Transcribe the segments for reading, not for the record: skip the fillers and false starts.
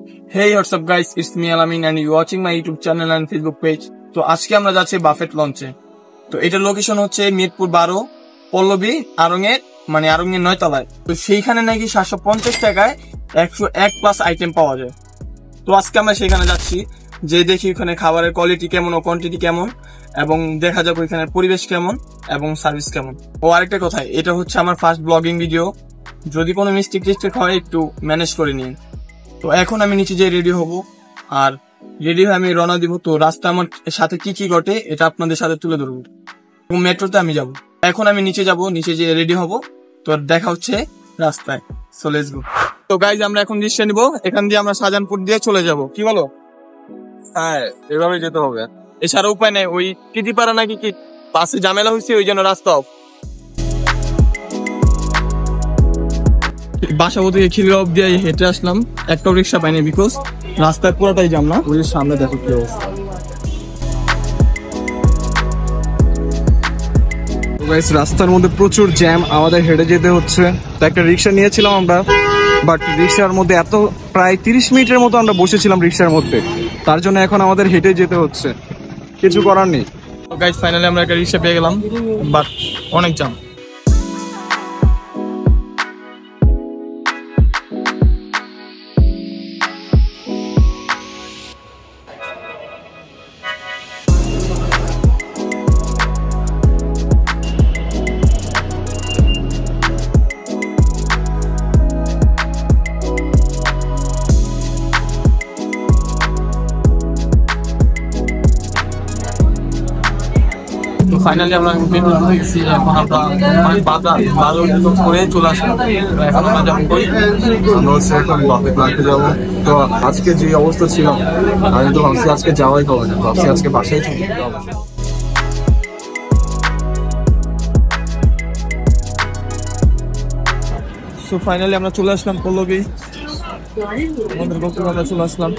Hey, what's up guys, it's me Alamin and you're watching my YouTube channel and Facebook page. তো আজকে আমরা যাচ্ছি buffet লঞ্চে। তো এটার লোকেশন হচ্ছে মিরপুর 12 পল্লবী আরঙের 9 তলায়। তো সেইখানে নাকি 750 টাকায় 101 প্লাস আইটেম পাওয়া যায়। তো আজকে আমরা সেখানে যাচ্ছি, যে দেখি ওখানে খাবারের কোয়ালিটি কেমন ও কোয়ান্টিটি কেমন, এবং দেখা যাক ওইখানে পরিবেশ কেমন এবং সার্ভিস কেমন। ও আরেকটা কথা, এটা হচ্ছে আমার ফার্স্ট ব্লগিং ভিডিও, যদি কোনো মিস্টেক হয় একটু ম্যানেজ করে নিন। তো এখন আমি নিচে যেয়ে রেডি হব, আর রেডি হয়ে আমি রওনা দিব। তো রাস্তা আমার সাথে কি কি ঘটে এটা আপনাদের সাথে তুলে ধরবো, এবং মেট্রোতে আমি যাব। এখন আমি নিচে যাব, নিচে যেয়ে রেডি হব। তো দেখা হচ্ছে রাস্তায়। So let's go. তো গাইজ আমরা এখন রিক্সা নিব, এখান দিয়ে আমরা শাহজাহানপুর দিয়ে চলে যাব। কি বলো? হ্যাঁ, এভাবে যেতে হবে, এছাড়া উপায় নেই। ওই কিতিপাড়া নাকি কি পাশে ঝামেলা হয়েছে, ওই জন্য রাস্তা অফ। বাসাবো থেকে খিলগাঁও দিয়ে হেঁটে আসলাম, একটাও রিক্সা পাইনি, বিকজ রাস্তায় পুরোটাই জাম। না ওই সামনে দেখো কি অবস্থা। রাস্তার মধ্যে প্রচুর জ্যাম, আমাদের হেঁটে যেতে হচ্ছে। তো একটা রিক্সা নিয়েছিলাম আমরা, বাট রিক্সার মধ্যে প্রায় 30 মিনিটের মতো আমরা বসেছিলাম রিক্সার মধ্যে, তার জন্য এখন আমাদের হেঁটে যেতে হচ্ছে, কিছু করার নেই। তো গাইস ফাইনালি আমরা একটা রিক্সা পেয়ে গেলাম, বাট অনেক জ্যাম। ফাইনালি আমরা মেট্রো ঢুকেছি, এখন আমরা ভালো করে চলে আসলাম। এখন আমরা যাবো কই? আমরা হচ্ছে এখন বাফেট লঞ্চে যাবো। তো আজকে যে অবস্থা ছিল, আমি তো ভাবছি আজকে যাওয়াই হবে না, ভাবছি আজকে বাসায় চলে যেতে হবে। সো ফাইনালি আমরা চলে আসলাম পল্লবী, আমাদের গন্তব্যে আমরা চলে আসলাম।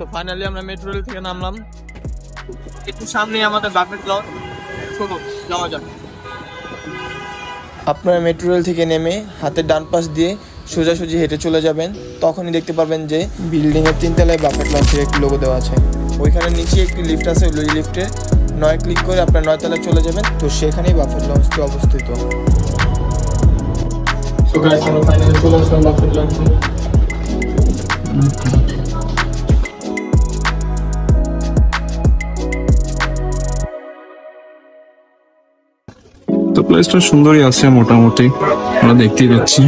তো ফাইনালি আমরা মেট্রো রেল থেকে নামলাম, একটু সামনে আমাদের বাফেট লঞ্চ। চলো যাওয়া যাক। আপনারা মেট্রো রেল থেকে নেমে হাতের ডান পাশ দিয়ে সোজাসুজি হেঁটে চলে যাবেন, তখনই দেখতে পারবেন যে বিল্ডিংয়ের 3 তলায় বাফেট লঞ্চের একটি লোগো দেওয়া আছে। ওইখানে নিচে একটি লিফট আছে, ওই লিফটে 9 ক্লিক করে আপনার 9 তলায় চলে যাবেন। তো সেখানেই বাফেট লঞ্চটি অবস্থিত। সো গাইস আমরা ফাইনালি চলে আসলাম বাফেট লঞ্চে। তো প্লেসটা সুন্দরই আছে মোটামুটি, আমরা দেখতেই পাচ্ছি।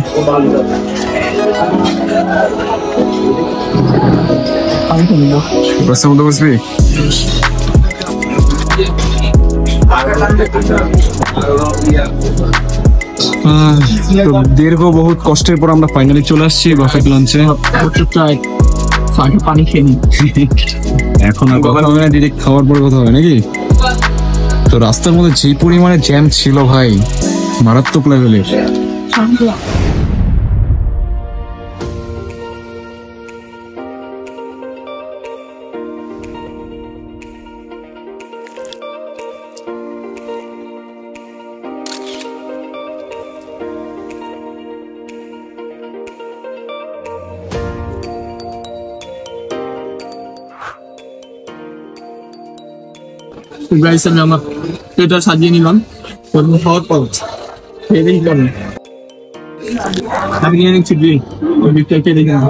বসবি দীর্ঘ বহুত কষ্টের পর আমরা ফাইনালি চলে আসছি বাফেট লঞ্চে। পানি খেয়ে নি, এখন আর কথা হবে না, ডিরেক্ট খাওয়ার পরে কথা হবে নাকি? তো রাস্তার মধ্যে যে পরিমাণে জ্যাম ছিল ভাই, মারাত্মক লেভেলের। গাইস আমি আমার এটা সাজিয়ে নিলাম, খাওয়ার পর খেয়ে কেমন আমি নিয়ে নিচ্ছি। ওই দিকটা খেয়ে দেখি না,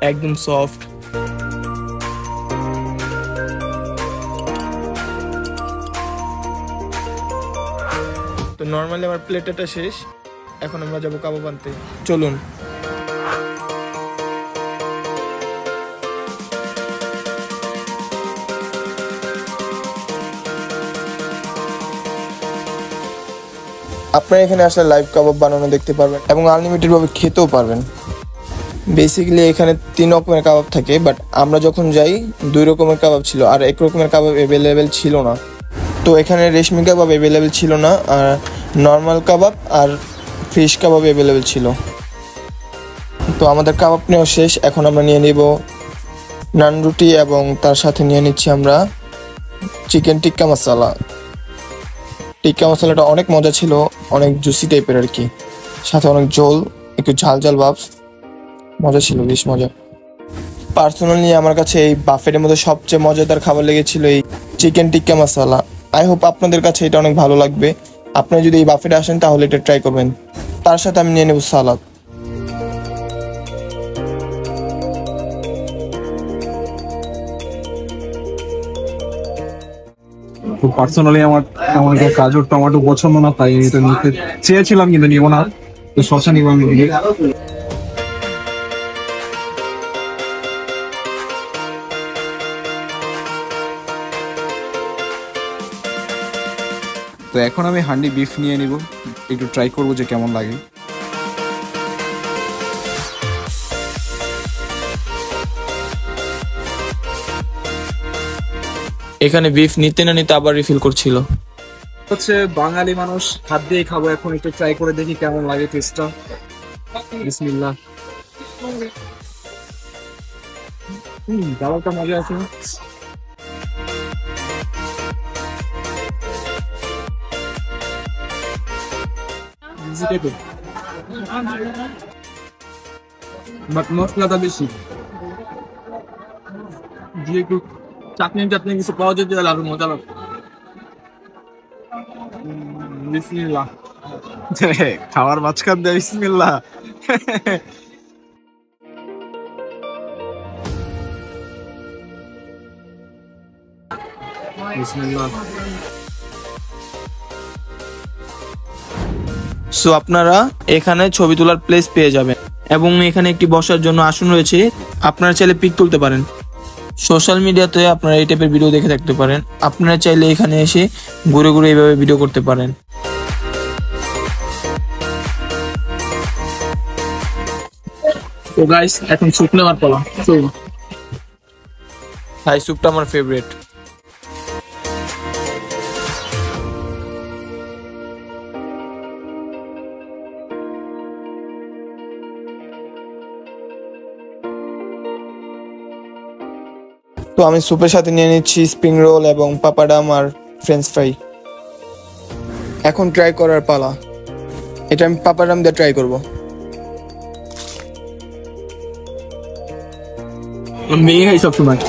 একদম সফট। তো নর্মালি আমার প্লেটটা শেষ, এখন আমরা যাবো কাবাব আনতে। চলুন। আপনারা এখানে আসলে লাইভ কাবাব বানানো দেখতে পারবেন এবং আনলিমিটেড ভাবে খেতেও পারবেন। বেসিক্যালি এখানে 3 রকমের কাবাব থাকে, বাট আমরা যখন যাই 2 রকমের কাবাব ছিল, আর 1 রকমের কাবাব অ্যাভেলেবেল ছিল না। তো এখানে রেশমি কাবাব অ্যাভেলেবেল ছিল না, আর নর্মাল কাবাব আর ফিশ কাবাব অ্যাভেলেবেল ছিল। তো আমাদের কাবাব নেওয়া শেষ, এখন আমরা নিয়ে নিব নান রুটি এবং তার সাথে নিয়ে নিচ্ছি আমরা চিকেন টিক্কা মশলা। টিক্কা মশলাটা অনেক মজা ছিল, অনেক জুসি টাইপের আর কি, সাথে অনেক ঝোল, একটু ঝাল ঝাল ভাব, মজা ছিল, বেশ মজা। পার্সোনালি আমার কাছে এই বাফেটের মধ্যে সবচেয়ে মজাদার খাবার লেগেছিল এই chicken tikka masala. I hope আপনাদের কাছে এটা অনেক ভালো লাগবে। আপনারা যদি এই বাফেটে আসেন তাহলে এটা ট্রাই করবেন। তার সাথে আমি নিয়ে নেব সালাদ। তো পার্সোনালি আমার গাজর টমেটো পছন্দ না, তাই এটা নিতে চেয়েছিলাম কিন্তু নিব না, তো শসা নিব আমি। তো এখন আমি হান্ডি বিফ নিয়ে নিব, একটু ট্রাই করবো যে কেমন লাগে। এখানে বিফ নিতে না নিতে আবার রিফিল করছিল। হচ্ছে বাঙালি মানুষ, হাত দিয়ে খাবো, এখন একটু ট্রাই করে দেখি কেমন লাগে টেস্টটা। বিসমিল্লাহ। দাওয়াটা মজা আছে। বাট মশলাটা বেশি, দিয়ে একটু চাটনি টাটনি কিছু পাওয়া যেতে তাহলে আরো মজা লাগবে। বিসমিল্লাহ। খাওয়ার মাঝখান দিয়ে বিসমিল্লাহ। বিসমিল্লাহ। সো আপনারা এখানে ছবি তোলার প্লেস পেয়ে যাবেন এবং এখানে একটি বসার জন্য আসন রয়েছে, আপনারা চাইলে পিক তুলতে পারেন। সোশ্যাল মিডিয়াতে আপনারা এই টাইপের ভিডিও দেখে থাকতে পারেন, আপনারা চাইলে এখানে এসে ঘুরে ঘুরে এইভাবে ভিডিও করতে পারেন। তো গাইস এখন স্যুপ নেওয়ার পালা। থাই স্যুপটা আমার ফেভারিট। তো আমি স্যুপের সাথে নিয়ে নিচ্ছি স্প্রিং রোল এবং পাপাডাম আর ফ্রেঞ্চ ফ্রাই। এখন ট্রাই করার পালা। এটা আমি পাপাডাম দিয়ে ট্রাই করব। মেয়ে হয় সবসময়।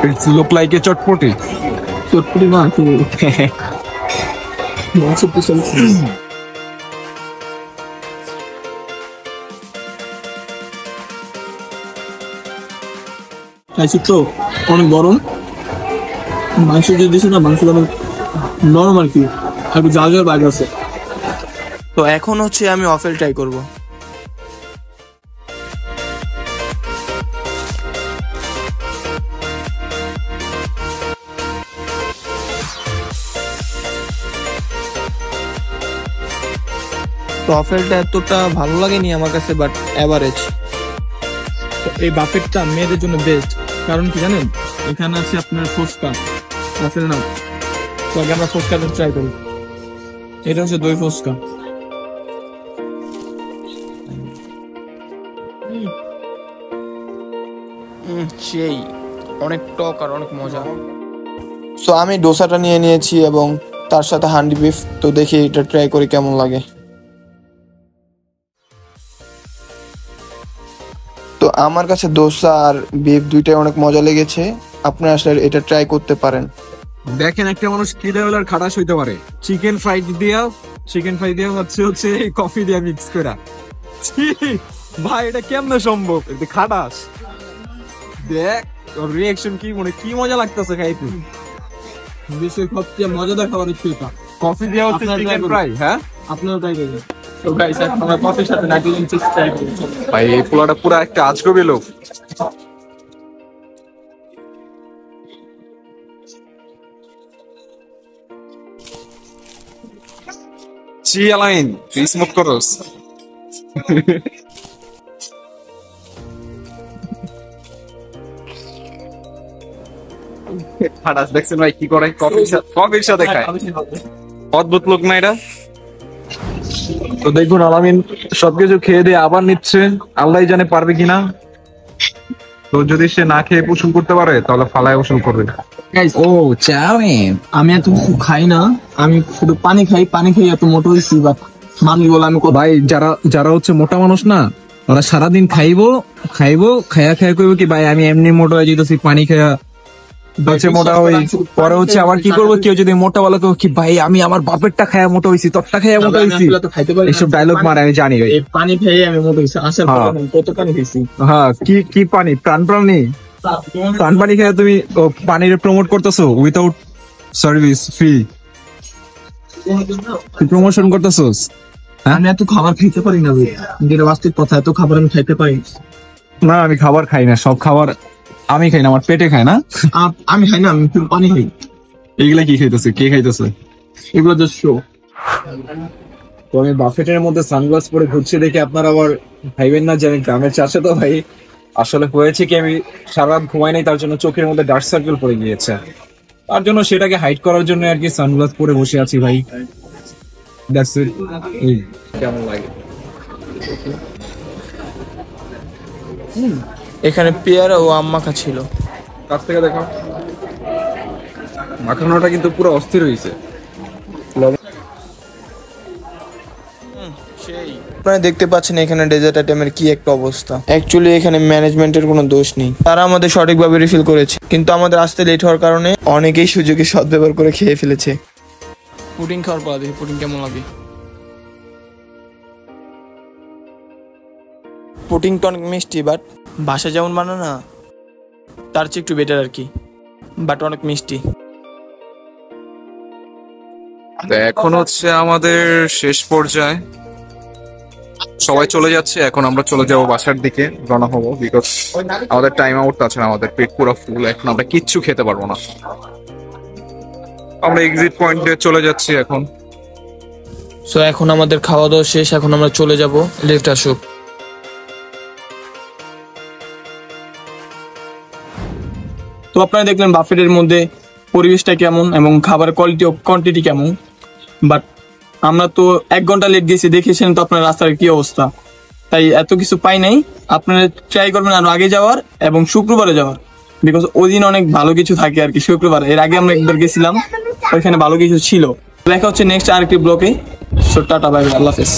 It's look like a চটপটি। চটপটি না তো খাইছি তো অনেক গরম, মাংস যে দিছে না, মাংসটা অনেক নরম আর কি, একটু ঝাল ঝাল বাইরে আছে। তো এখন হচ্ছে আমি ওয়াফেল ট্রাই করব। ওয়াফেলটা এতটা ভালো লাগেনি আমার কাছে, বাট এভারেজ। এই বাফেটটা মেয়েদের জন্য বেস্ট, কারণ কি জানেন, এখানে আছে আপনার ফুচকা, বাফেট না। তো আগে আমরা ফুচকাটা ট্রাই করি। এটা হচ্ছে দই ফুচকা। সেই অনেক টক আর অনেক মজা। সো আমি ডোসাটা নিয়ে নিয়েছি এবং তার সাথে হান্ডি বিফ। তো দেখি এটা ট্রাই করে কেমন লাগে। তো আমার কাছে ডোসা আর বিফ দুইটাই অনেক মজা লেগেছে। আপনারা আসলে এটা ট্রাই করতে পারেন। দেখেন একটা মানুষ কি লেভেলের খাটাস হইতে পারে। চিকেন ফ্রাই দিয়ে হচ্ছে কফি দিয়ে মিক্স করা। ভাই এটা কেমনে সম্ভব? এটা খাটাস। দেখ ওর রিঅ্যাকশন কি, মনে কি মজা লাগতেছে খাইতে। বিশ্বের সবচেয়ে মজাদার খাবার হচ্ছে এটা। কফি দিয়ে হচ্ছে চিকেন ফ্রাই। হ্যাঁ আপনারা ট্রাই করবেন। তো গাইস এখন আমরা কফির সাথে নাইট্রোজেন চিজ ট্রাই করব। ভাই এই পোলাটা পুরো একটা আজগবি লোক। চিয়ালাইন তুই স্মোক করস? খাটাস দেখছেন ভাই কি করে, কফির সাথে খায়। অদ্ভুত লোক না এটা? তো দেখুন আলামিন সবকিছু খেয়ে দিয়ে আবার নিচ্ছে, আল্লাহ জানে পারবে কিনা। তো যদি সে না খেয়ে গোসল করতে পারে তাহলে ফালায় গোসল করবে। ও চাউমিন, আমি এত কিছু খাই না, আমি শুধু পানি খাই, পানি খাই এত মোটা হয়েছি। বা মানুষ বলে আমি ভাই যারা যারা হচ্ছে মোটা মানুষ না, ওরা সারাদিন খাইবো খায়া কইবো কি ভাই আমি এমনি মোটা হয়ে যেতেছি পানি খায়া হচ্ছে মোটা হই। পরে হচ্ছে আবার কি করবো, কেউ যদি মোটা বলে তো কি ভাই আমি আমার বাপেরটা খায়া মোটা হইছি, তোরটা খায়া মোটা হইছি, এইসব ডায়লগ মারে আমি জানি ভাই। পানি খেয়ে আমি মোটা হয়েছি। আসার পর কত পানি খেয়েছি। হ্যাঁ কি পানি, প্রাণ পানি খেয়ে তুমি পানির প্রমোট করতেছো উইথাউট সার্ভিস ফ্রি, প্রমোশন করতেছোস। আমি এত খাবার খাইতে পারি না ভাই, যেটা বাস্তব কথা, এত খাবার আমি খাইতে পারি না। আমি খাবার খাই না, সব খাবার আমি খাই না, আমার পেটে খায় না। আমি খাই না, আমি পানি খাই। এইগুলা কি খাইতেছে, কে খাইতেছে এগুলো জাস্ট শো। তো আমি বাফেটের মধ্যে সানগ্লাস পরে ঘুরছি দেখে আপনারা আবার ভাইবেন না যে আমি গ্রামের চাষে। তো ভাই আসলে হয়েছে কি, আমি সারা রাত ঘুমাই নাই, তার জন্য চোখের মধ্যে ডার্ক সার্কেল পড়ে গিয়েছে, তার জন্য সেটাকে হাইড করার জন্য আর কি সানগ্লাস পরে বসে আছি ভাই। That's it. কেমন লাগে? এখানে পেয়ারা ও আম মাখা ছিল। কাছ থেকে দেখো, মাখানোটা কিন্তু পুরো অস্থির হয়েছে। আপনারা দেখতে পাচ্ছেন এখানে ডেজার্ট আইটেমের কি একটা অবস্থা। অ্যাকচুয়ালি এখানে ম্যানেজমেন্টের কোনো দোষ নেই, তারা আমাদের সঠিকভাবে রিফিল করেছে, কিন্তু আমাদের আসতে লেট হওয়ার কারণে অনেকেই সুযোগে সদ্ব্যবহার করে খেয়ে ফেলেছে। পুডিং খাওয়ার পর দেখি পুডিং কেমন লাগে। পুডিংটা অনেক মিষ্টি, বাট বাসা যেমন বানায় না তার চেয়ে একটু বেটার আর কি, বাট অনেক মিষ্টি। এখন হচ্ছে আমাদের শেষ পর্যায়ে, সবাই চলে যাচ্ছে, এখন আমরা চলে যাব বাসার দিকে, রওনা হবো, বিকজ আমাদের টাইম আউট আছে, আমাদের পেট পুরো ফুল, এখন আমরা কিচ্ছু খেতে পারবো না। আমরা এক্সিট পয়েন্টে চলে যাচ্ছি এখন। সো এখন আমাদের খাওয়া দাওয়া শেষ, এখন আমরা চলে যাব লিফট আসুক। তো আপনারা দেখলেন বাফেটের মধ্যে পরিবেশটা কেমন এবং খাবারের কোয়ালিটি ও কোয়ান্টিটি কেমন। বাট আমরা তো 1 ঘন্টা লেট গেছি, দেখেছেন তো আপনার রাস্তার কি অবস্থা, তাই এত কিছু পাই নাই। আপনারা ট্রাই করবেন আরো আগে যাওয়ার এবং শুক্রবারে যাওয়ার, বিকজ ওই দিন অনেক ভালো কিছু থাকে আর কি। শুক্রবার এর আগে আমরা একবার গেছিলাম, ওইখানে ভালো কিছু ছিল। দেখা হচ্ছে নেক্সট আরেকটি ব্লকে। সো টাটা, বাই বাই, আল্লাহ হাফেজ।